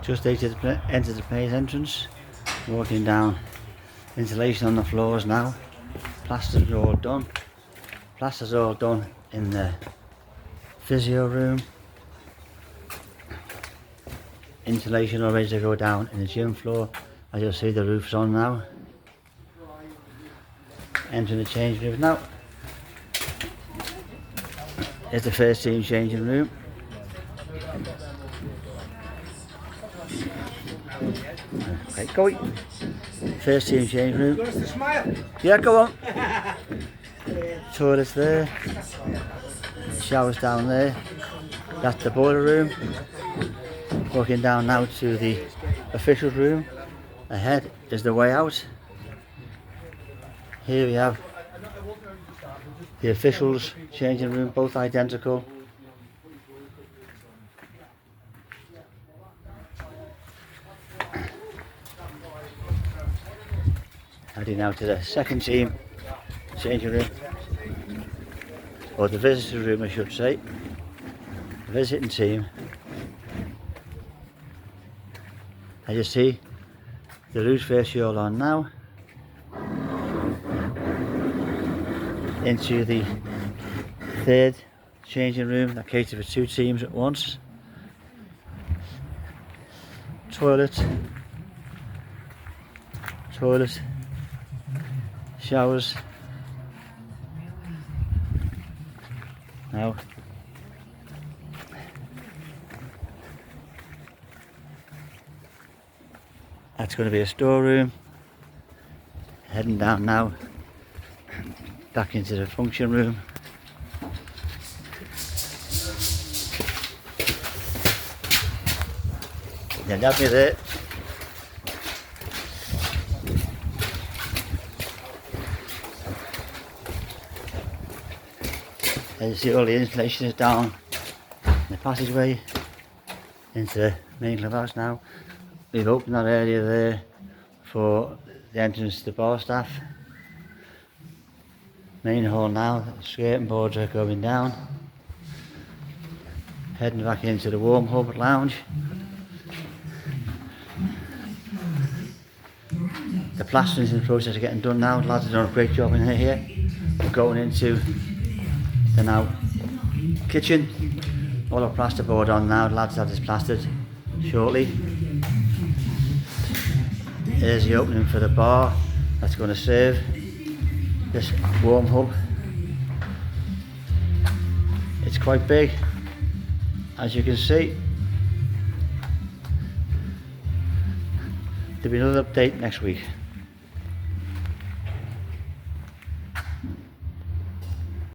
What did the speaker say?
Just entered the main entrance, walking down. Insulation on the floors now. Plasters are all done. Plasters all done in the physio room. Insulation all ready to go down in the gym floor. As you'll see, the roof's on now. Entering the change room now. Here's the first team changing room. Okay, go. First team change room. Yeah, go on. Toilets there. Showers down there. That's the boiler room. Walking down now to the official room. Ahead is the way out. Here we have the officials changing room, both identical. Heading now to the second team changing room, or the visitor room I should say. The visiting team. As you see, the loose face all on now. Into the third changing room that caters for 2 teams at once. Toilet, showers. Now that's going to be a storeroom. Heading down now, back into the function room. Then have me there. As you see, all the insulation is down in the passageway into the main clubhouse now. We've opened that area there for the entrance to the bar staff. Main hall now, the skirting boards are going down. Heading back into the warm hub lounge. The plastering's in the process of getting done now. The lads have done a great job in here. We're going into the now kitchen. All the plasterboard on now. The lads have this plastered shortly. Here's the opening for the bar that's going to serve this warm hub. It's quite big, as you can see. There'll be another update next week.